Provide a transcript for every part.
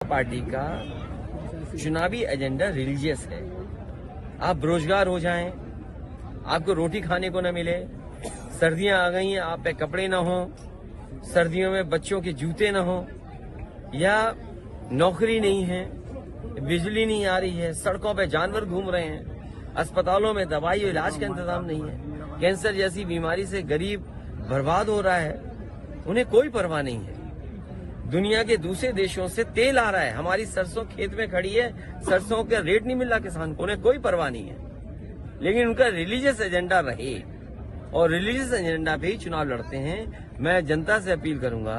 Party का चुनावी agenda religious है। आप बेरोजगार हो जाएं, आपको रोटी खाने को न मिले, सर्दियां आ गई हैं, आप पे कपड़े न हो, सर्दियों में बच्चों के जूते न हो, या नौकरी नहीं है, बिजली नहीं आ रही है, सड़कों पे जानवर घूम रहे हैं, अस्पतालों में दवाई और इलाज का इंतजाम नहीं है, कैंसर जैसी बीमारी से गरीब बर्बाद हो रहा है, उन्हें कोई परवाह नहीं है। दुनिया के दूसरे देशों से तेल आ रहा है, हमारी सरसों खेत में खड़ी है, सरसों का रेट नहीं मिल रहा किसान को, उन्हें कोई परवाह नहीं है। लेकिन उनका रिलीजियस एजेंडा रहे और रिलीजियस एजेंडा पे ही चुनाव लड़ते हैं। मैं जनता से अपील करूंगा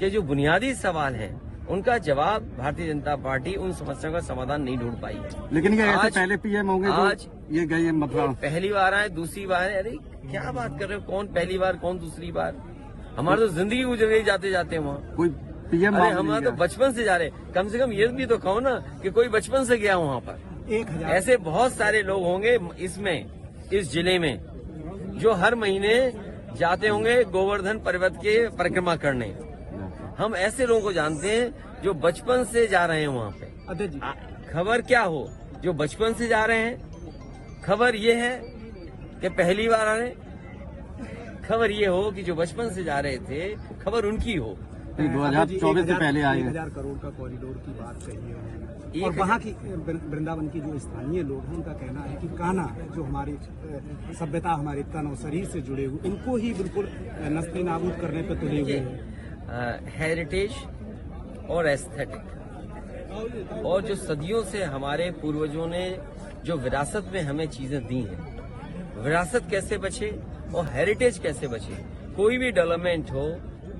कि जो बुनियादी सवाल हैं उनका जवाब भारतीय जनता पार्टी उन समस्याओं का समाधान नहीं ढूंढ पाई है। लेकिन ये ऐसे पहले पीएम होंगे आज ये गए मतलब पहली बार आए, दूसरी बार है। अरे क्या बात कर रहे हो, कौन पहली बार कौन दूसरी बार? हमारी तो जिंदगी गुजर गई जाते जाते वहाँ। कोई पीएम अरे हमारा तो बचपन से जा रहे, कम से कम ये भी तो कहो ना कि कोई बचपन से गया वहाँ पर। ऐसे बहुत सारे लोग होंगे इसमें, इस जिले में, जो हर महीने जाते होंगे गोवर्धन पर्वत के परिक्रमा करने। हम ऐसे लोगों को जानते हैं जो बचपन से जा रहे हैं वहाँ पे। खबर क्या हो, जो बचपन से जा रहे हैं, खबर ये है कि पहली बार आ रहे, खबर ये हो कि जो बचपन से जा रहे थे खबर उनकी हो। 2024 से पहले आए 1000 करोड़ का कॉरिडोर की बात कही है और वहाँ की वृंदावन की जो स्थानीय लोग हैं उनका कहना है कि कान्हा जो हमारी सभ्यता, हमारे तन और शरीर से जुड़े हुए, इनको ही बिल्कुल नस्ल नाबूद करने पर तुले हुए हैं। हेरिटेज और एस्थेटिक और जो सदियों से हमारे पूर्वजों ने जो विरासत में हमें चीजें दी हैं, विरासत कैसे बचे और हेरिटेज कैसे बचे। कोई भी डेवलपमेंट हो,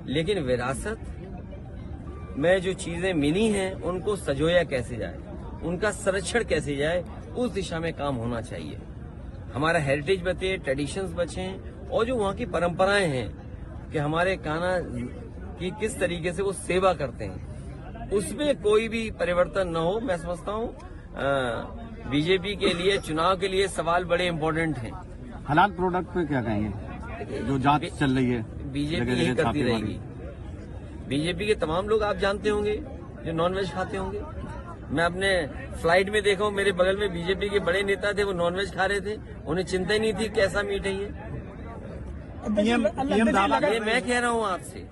लेकिन विरासत में जो चीजें मिली हैं उनको सजोया कैसे जाए, उनका संरक्षण कैसे जाए, उस दिशा में काम होना चाहिए। हमारा हेरिटेज बचे, ट्रेडिशंस बचे, और जो वहाँ की परंपराएं हैं कि हमारे कान्हा की किस तरीके से वो सेवा करते हैं, उसमें कोई भी परिवर्तन न हो। मैं समझता हूँ बीजेपी के लिए चुनाव के लिए सवाल बड़े इम्पोर्टेंट हैं। हलाल प्रोडक्ट पे क्या कहेंगे, जो जांच चल रही है? बीजेपी यही करती रहेगी। बीजेपी के तमाम लोग आप जानते होंगे जो नॉनवेज खाते होंगे। मैं अपने फ्लाइट में देखा हूँ, मेरे बगल में बीजेपी के बड़े नेता थे, वो नॉनवेज खा रहे थे, उन्हें चिंता ही नहीं थी कैसा मीट है ये मैं कह रहा हूँ आपसे।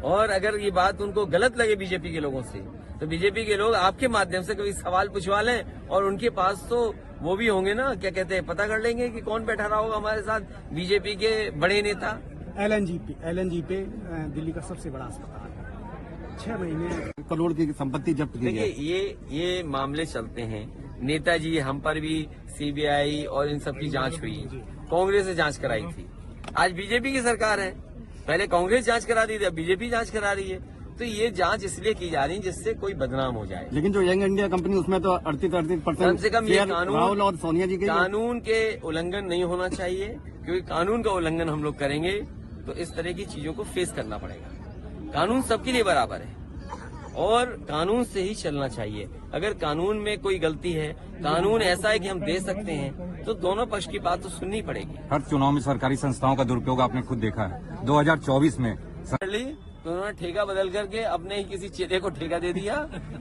और अगर ये बात उनको गलत लगे बीजेपी के लोगों से, तो बीजेपी के लोग आपके माध्यम से कभी सवाल पूछवा लें, और उनके पास तो वो भी होंगे ना, क्या कहते हैं, पता कर लेंगे कि कौन बैठा रहा होगा हमारे साथ बीजेपी के बड़े नेता। एलएनजी पे दिल्ली का सबसे बड़ा अस्पताल है, 6 महीने करोड़ की संपत्ति जब्त की है। देखिए ये मामले चलते हैं, नेताजी हम पर भी सीबीआई और इन सब की जांच हुई, कांग्रेस ने जांच कराई थी, आज बीजेपी की सरकार है। पहले कांग्रेस जांच करा दी थी, अब बीजेपी जांच करा रही है। तो ये जांच इसलिए की जा रही है जिससे कोई बदनाम हो जाए। लेकिन जो यंग इंडिया कंपनी, उसमें तो 38% कम से कम ये राहुल और सोनिया जी के कानून के उल्लंघन नहीं होना चाहिए, क्योंकि कानून का उल्लंघन हम लोग करेंगे तो इस तरह की चीजों को फेस करना पड़ेगा। कानून सबके लिए बराबर है और कानून से ही चलना चाहिए। अगर कानून में कोई गलती है, कानून ऐसा है कि हम दे सकते हैं, तो दोनों पक्ष की बात तो सुननी पड़ेगी। हर चुनाव में सरकारी संस्थाओं का दुरुपयोग आपने खुद देखा है। 2024 में तो उन्होंने ठेका बदल करके अपने ही किसी चेले को ठेका दे दिया,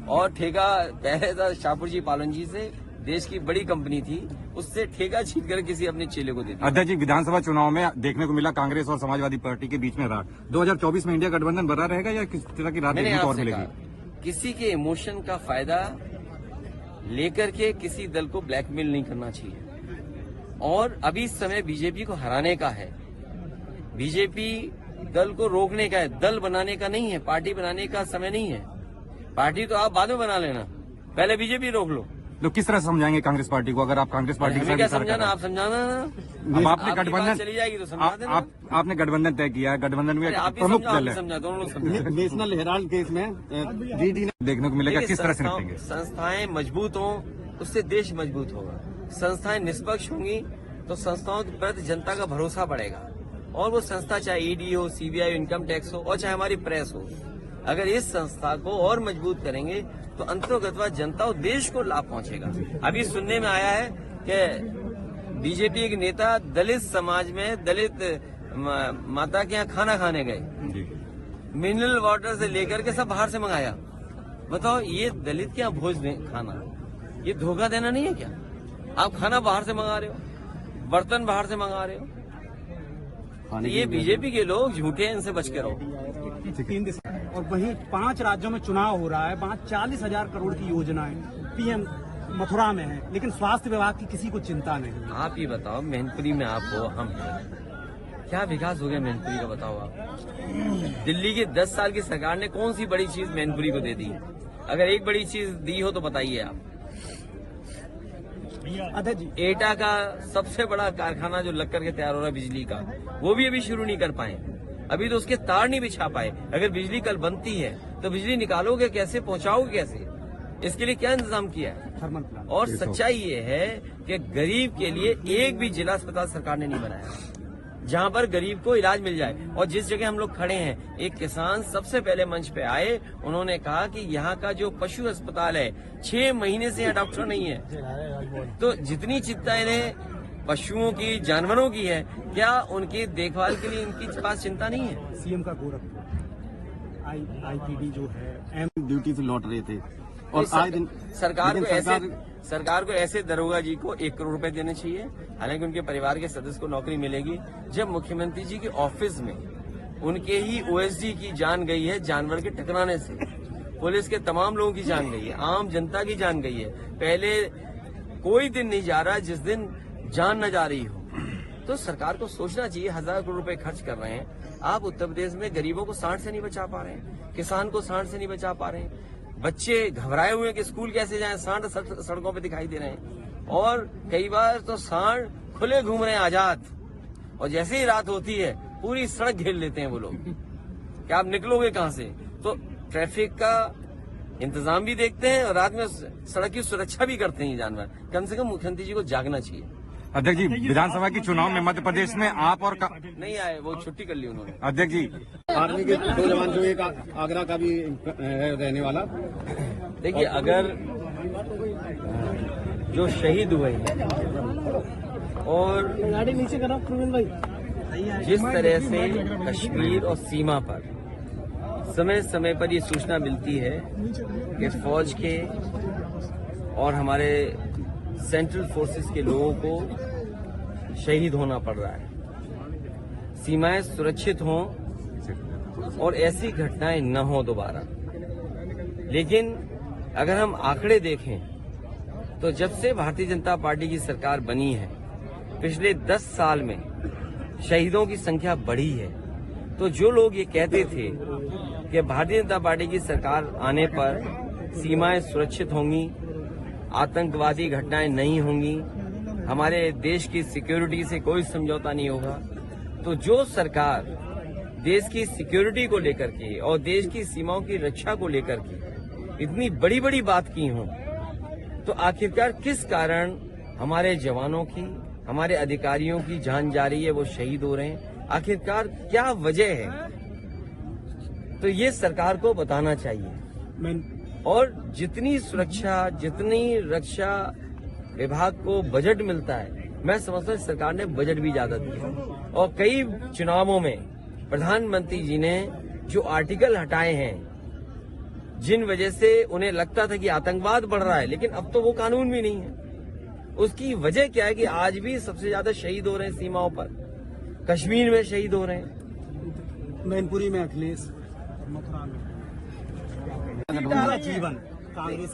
और ठेका पहले था शाहपुर जी पालन जी से, देश की बड़ी कंपनी थी, उससे ठेका छीन कर किसी अपने चेले को दे दिया। अध्यक्ष जी, विधानसभा चुनाव में देखने को मिला कांग्रेस और समाजवादी पार्टी के बीच में रार। 2024 में इंडिया गठबंधन बना रहेगा या किस तरह की राजनीति और मिलेगी? किसी के इमोशन का फायदा लेकर के किसी दल को ब्लैकमेल नहीं करना चाहिए, और अभी समय बीजेपी को हराने का है। बीजेपी दल को रोकने का है, दल बनाने का नहीं है, पार्टी बनाने का समय नहीं है। पार्टी तो आप बाद में बना लेना, पहले बीजेपी रोक लो। तो किस तरह समझाएंगे कांग्रेस पार्टी को, अगर आप कांग्रेस पार्टी के साथ क्या समझाना, आप समझाना ना। अब आपने गठबंधन चली जाएगी तो समझा देना। आपने गठबंधन तय किया है, गठबंधन में प्रमुख दल है। समझा, दोनों लोग समझा। नेशनल हेराल्ड केस में डीडी ने देखने को मिलेगा किस तरह से निपटेंगे। संस्थाएं मजबूत हों, उससे देश मजबूत होगा। संस्थाएं निष्पक्ष होंगी तो संस्थाओं के प्रति जनता का भरोसा बढ़ेगा, और वो संस्था चाहे ईडी हो, सीबीआई, इनकम टैक्स हो, और चाहे हमारी प्रेस हो, अगर इस संस्था को और मजबूत करेंगे तो अंतर्गतवा जनता और देश को लाभ पहुंचेगा। अभी सुनने में आया है कि बीजेपी के नेता दलित समाज में दलित माता के यहाँ खाना खाने गए, मिनरल वाटर से लेकर के सब बाहर से मंगाया, बताओ, ये दलित क्या भोज खाना, ये धोखा देना नहीं है क्या? आप खाना बाहर से मंगा रहे हो, बर्तन बाहर से मंगा रहे हो। तो ये बीजेपी के लोग झूठे हैं, इनसे बच के रहो। 3 दिसंबर और वहीं 5 राज्यों में चुनाव हो रहा है, वहाँ 40,000 करोड़ की योजनाएं पीएम मथुरा में है, लेकिन स्वास्थ्य विभाग की किसी को चिंता नहीं। आप ही बताओ, मैनपुरी में आप हो, हम क्या विकास हो गया मैनपुरी का, बताओ आप। दिल्ली की 10 साल की सरकार ने कौन सी बड़ी चीज मैनपुरी को दे दी? अगर एक बड़ी चीज दी हो तो बताइए आप। अध्यक्ष जी, एटा का सबसे बड़ा कारखाना जो लग करके तैयार हो रहा है बिजली का, वो भी अभी शुरू नहीं कर पाए, अभी तो उसके तार नहीं बिछा पाए। अगर बिजली कल बनती है तो बिजली निकालोगे कैसे, पहुंचाओगे कैसे? इसके लिए क्या इंतजाम किया है? Thermal plant. और सच्चाई ये है कि गरीब के लिए एक भी जिला अस्पताल सरकार ने नहीं बनाया जहां पर गरीब को इलाज मिल जाए। और जिस जगह हम लोग खड़े हैं, एक किसान सबसे पहले मंच पे आए, उन्होंने कहा कि यहाँ का जो पशु अस्पताल है 6 महीने से यहाँ डॉक्टर नहीं है। तो जितनी चिंता इन्हें पशुओं की, जानवरों की है, क्या उनकी देखभाल के लिए इनकी पास चिंता नहीं है? सीएम का गोरखपुर आईपीडी जो है ड्यूटी से लौट रहे थे और आए दिन सरकार को ऐसे दरोगा जी को 1 करोड़ रुपए देने चाहिए, हालांकि उनके परिवार के सदस्य को नौकरी मिलेगी। जब मुख्यमंत्री जी के ऑफिस में उनके ही ओएसडी की जान गई है जानवर के टकराने से, पुलिस के तमाम लोगों की जान गई है, आम जनता की जान गई है। पहले कोई दिन नहीं जा रहा जिस दिन जान न जा रही हो। तो सरकार को सोचना चाहिए, 1000 करोड़ रुपए खर्च कर रहे हैं आप उत्तर प्रदेश में, गरीबों को सांड से नहीं बचा पा रहे हैं, किसान को सांड से नहीं बचा पा रहे हैं, बच्चे घबराए हुए हैं कि स्कूल कैसे जाएं, सांड सड़कों पे दिखाई दे रहे हैं। और कई बार तो सांड खुले घूम रहे हैं आजाद, और जैसे ही रात होती है पूरी सड़क घेर लेते हैं वो लोग। क्या आप निकलोगे कहां से? तो ट्रैफिक का इंतजाम भी देखते हैं और रात में सड़क की सुरक्षा भी करते हैं ये जानवर। कम से कम मुख्यमंत्री जी को जागना चाहिए। अध्यक्ष जी, विधानसभा की चुनाव में मध्य प्रदेश में आप और नहीं आए, वो छुट्टी कर ली उन्होंने। अध्यक्ष जी, आर्मी के 2 जवान जो एक आगरा का भी रहने वाला, देखिए, अगर जो शहीद हुए हैं और गाड़ी नीचे करो प्रवीण भाई, जिस तरह से कश्मीर और सीमा पर समय समय पर ये सूचना मिलती है कि फौज के और हमारे सेंट्रल फोर्सेस के लोगों को शहीद होना पड़ रहा है, सीमाएं सुरक्षित हों और ऐसी घटनाएं न हो दोबारा। लेकिन अगर हम आंकड़े देखें तो जब से भारतीय जनता पार्टी की सरकार बनी है, पिछले 10 साल में शहीदों की संख्या बढ़ी है। तो जो लोग ये कहते थे कि भारतीय जनता पार्टी की सरकार आने पर सीमाएं सुरक्षित होंगी, आतंकवादी घटनाएं नहीं होंगी, हमारे देश की सिक्योरिटी से कोई समझौता नहीं होगा, तो जो सरकार देश की सिक्योरिटी को लेकर के और देश की सीमाओं की रक्षा को लेकर के इतनी बड़ी बड़ी बात की हों, तो आखिरकार किस कारण हमारे जवानों की, हमारे अधिकारियों की जान जा रही है, वो शहीद हो रहे हैं? आखिरकार क्या वजह है? तो ये सरकार को बताना चाहिए। और जितनी सुरक्षा, जितनी रक्षा विभाग को बजट मिलता है, मैं समझता हूँ सरकार ने बजट भी ज्यादा दिया। और कई चुनावों में प्रधानमंत्री जी ने जो आर्टिकल हटाए हैं, जिन वजह से उन्हें लगता था कि आतंकवाद बढ़ रहा है, लेकिन अब तो वो कानून भी नहीं है। उसकी वजह क्या है कि आज भी सबसे ज्यादा शहीद हो रहे हैं सीमाओं पर, कश्मीर में शहीद हो रहे हैं। मैनपुरी में अखिलेश, मथुरा में जीवन कांग्रेस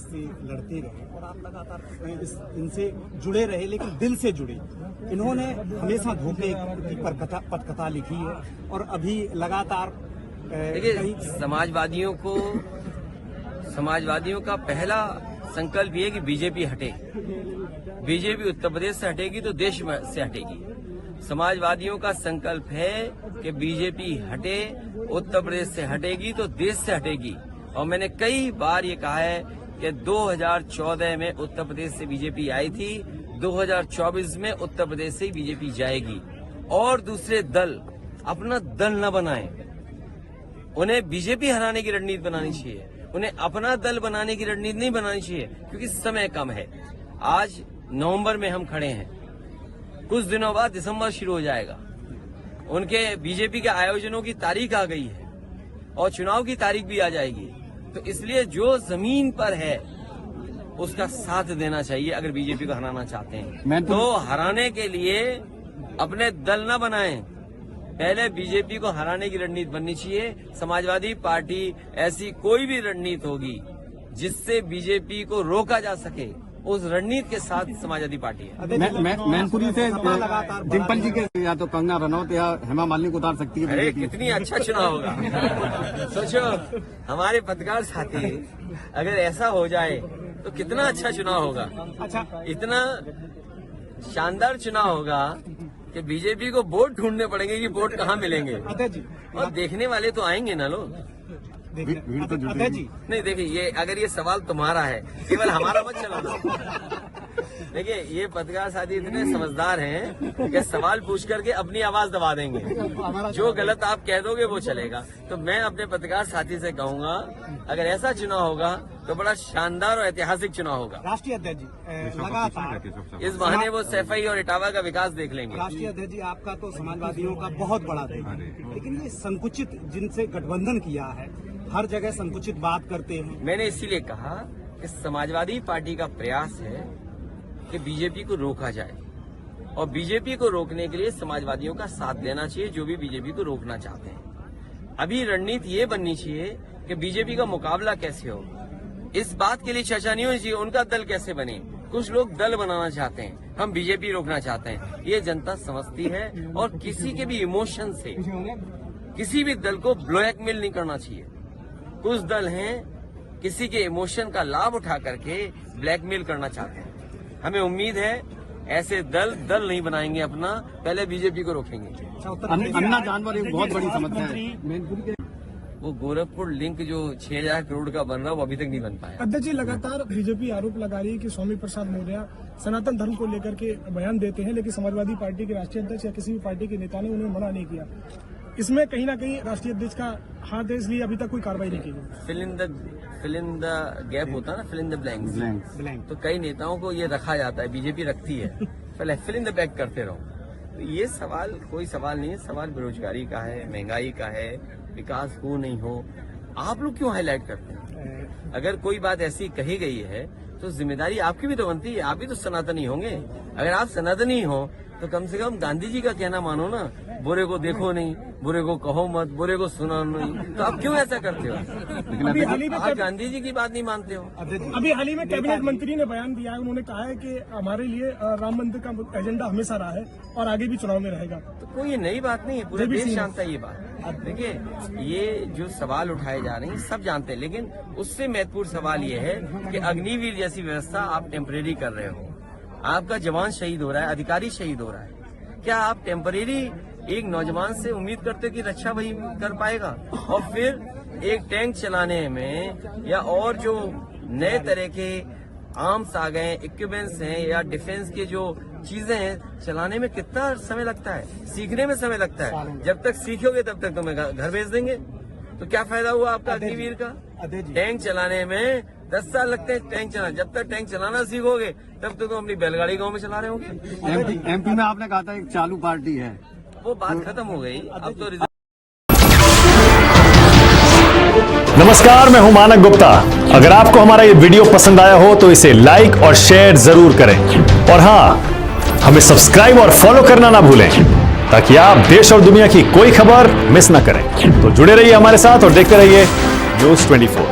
से लड़ते रहे और आप लगातार इनसे जुड़े रहे, लेकिन दिल से जुड़े। इन्होंने हमेशा धोखे की पटकथा लिखी है और अभी लगातार देखिए, समाजवादियों का पहला संकल्प ये है कि बीजेपी हटे। बीजेपी उत्तर प्रदेश से हटेगी तो देश से हटेगी। समाजवादियों का संकल्प है कि बीजेपी हटे, उत्तर प्रदेश से हटेगी तो देश से हटेगी। और मैंने कई बार ये कहा है कि 2014 में उत्तर प्रदेश से बीजेपी आई थी, 2024 में उत्तर प्रदेश से ही बीजेपी जाएगी। और दूसरे दल अपना दल न बनाएं, उन्हें बीजेपी हराने की रणनीति बनानी चाहिए, उन्हें अपना दल बनाने की रणनीति नहीं बनानी चाहिए, क्योंकि समय कम है। आज नवंबर में हम खड़े हैं, कुछ दिनों बाद दिसंबर शुरू हो जाएगा। उनके बीजेपी के आयोजनों की तारीख आ गई है और चुनाव की तारीख भी आ जाएगी। तो इसलिए जो जमीन पर है उसका साथ देना चाहिए अगर बीजेपी को हराना चाहते हैं। तो हराने के लिए अपने दल न बनाएं, पहले बीजेपी को हराने की रणनीति बननी चाहिए। समाजवादी पार्टी ऐसी कोई भी रणनीति होगी जिससे बीजेपी को रोका जा सके, उस रणनीति के साथ समाजवादी पार्टी है। मैनपुरी से डिम्पल जी के या तो कंगना रनौत या हेमा मालिनी को उतार सकती है। अरे कितनी अच्छा चुनाव होगा। सोचो हमारे पत्रकार साथी, अगर ऐसा हो जाए तो कितना अच्छा चुनाव होगा। अच्छा, इतना शानदार चुनाव होगा कि बीजेपी को वोट ढूंढने पड़ेंगे कि वोट कहाँ मिलेंगे। अध्यक्ष जी, और देखने वाले तो आएंगे ना लोग। भीड़ तो जुटेगी। अध्यक्ष जी, नहीं देखिए, ये अगर ये सवाल तुम्हारा है, केवल हमारा मत चलाना। देखिए ये पत्रकार साथी इतने समझदार हैं कि सवाल पूछ करके अपनी आवाज दबा देंगे, जो गलत आप कह दोगे वो चलेगा। तो मैं अपने पत्रकार साथी से कहूंगा, अगर ऐसा चुनाव होगा तो बड़ा शानदार और ऐतिहासिक चुनाव होगा। राष्ट्रीय अध्यक्ष जी, लगातार इस बहाने वो सैफई और इटावा का विकास देख लेंगे। राष्ट्रीय अध्यक्ष जी, आपका तो समाजवादियों का बहुत बड़ा देश है, लेकिन ये संकुचित जिनसे गठबंधन किया है, हर जगह संकुचित बात करते हैं। मैंने इसीलिए कहा कि समाजवादी पार्टी का प्रयास है कि बीजेपी को रोका जाए, और बीजेपी को रोकने के लिए समाजवादियों का साथ देना चाहिए जो भी बीजेपी को रोकना चाहते हैं। अभी रणनीति ये बननी चाहिए कि बीजेपी का मुकाबला कैसे हो। इस बात के लिए चर्चा नहीं होनी चाहिए उनका दल कैसे बने। कुछ लोग दल बनाना चाहते हैं, हम बीजेपी रोकना चाहते हैं। ये जनता समझती है, और किसी के भी इमोशन से किसी भी दल को ब्लैकमेल नहीं करना चाहिए। कुछ दल हैं किसी के इमोशन का लाभ उठा करके ब्लैकमेल करना चाहते हैं। हमें उम्मीद है ऐसे दल नहीं बनाएंगे अपना, पहले बीजेपी को रोकेंगे। अन्ना जानवर एक बहुत बड़ी समस्या है। वो गोरखपुर लिंक जो 6,000 करोड़ का बन रहा वो अभी तक नहीं बन पाया। अध्यक्ष जी, लगातार बीजेपी आरोप लगा रही है कि स्वामी प्रसाद मौर्य सनातन धर्म को लेकर के बयान देते हैं, लेकिन समाजवादी पार्टी के राष्ट्रीय अध्यक्ष या किसी भी पार्टी के नेता ने उन्हें मना नहीं किया। इसमें कहीं ना कहीं राष्ट्रीय अध्यक्ष का हाथ है, इसलिए अभी तक कोई कार्रवाई नहीं की गई। फिल इन द गैप होता है ना, फिल इन द ब्लैंक्स। तो कई नेताओं को ये रखा जाता है, बीजेपी रखती है, पहले फिल इन द ब्लैंक करते रहो। तो ये सवाल कोई सवाल नहीं है, सवाल बेरोजगारी का है, महंगाई का है, विकास हो नहीं हो। आप लोग क्यों हाईलाइट करते हैं? अगर कोई बात ऐसी कही गई है तो जिम्मेदारी आपकी भी तो बनती है, आप भी तो सनातनी होंगे। अगर आप सनातनी हो तो कम से कम गांधी जी का कहना मानो ना, बुरे को देखो नहीं, बुरे को कहो मत, बुरे को सुनो नहीं। तो आप क्यों ऐसा करते हो? लेकिन आप गांधी जी की बात नहीं मानते हो। अभी हाल ही में कैबिनेट मंत्री ने बयान दिया है, उन्होंने कहा है कि हमारे लिए राम मंदिर का एजेंडा हमेशा रहा है और आगे भी चुनाव में रहेगा। तो कोई ये नई बात नहीं है, पूरे देश जानता है ये बात। देखिए ये जो सवाल उठाए जा रहे हैं सब जानते हैं, लेकिन उससे महत्वपूर्ण सवाल ये है कि अग्निवीर जैसी व्यवस्था आप टेम्परेरी कर रहे हो, आपका जवान शहीद हो रहा है, अधिकारी शहीद हो रहा है, क्या आप टेम्परेरी एक नौजवान से उम्मीद करते हो कि रक्षा वही कर पाएगा? और फिर एक टैंक चलाने में या और जो नए तरह के आर्म्स आ गए, इक्विपमेंट्स हैं या डिफेंस के जो चीजें हैं, चलाने में कितना समय लगता है, सीखने में समय लगता है। जब तक सीखोगे तब तक तुम्हें घर भेज देंगे, तो क्या फायदा हुआ आपका अग्निवीर का? टैंक चलाने में 10 साल लगते हैं टैंक चलाना। जब तक टैंक चलाना सीखोगे तब तक तुम अपनी बैलगाड़ी गांव में चला रहे होगे। एमपी में आपने कहा था एक चालू पार्टी है, वो बात खत्म हो गई, अब तो नमस्कार, मैं हूं मानक गुप्ता। अगर आपको हमारा ये वीडियो पसंद आया हो तो इसे लाइक और शेयर जरूर करें, और हां, हमें सब्सक्राइब और फॉलो करना ना भूलें ताकि आप देश और दुनिया की कोई खबर मिस ना करें। तो जुड़े रहिए हमारे साथ और देखते रहिए न्यूज़ 24।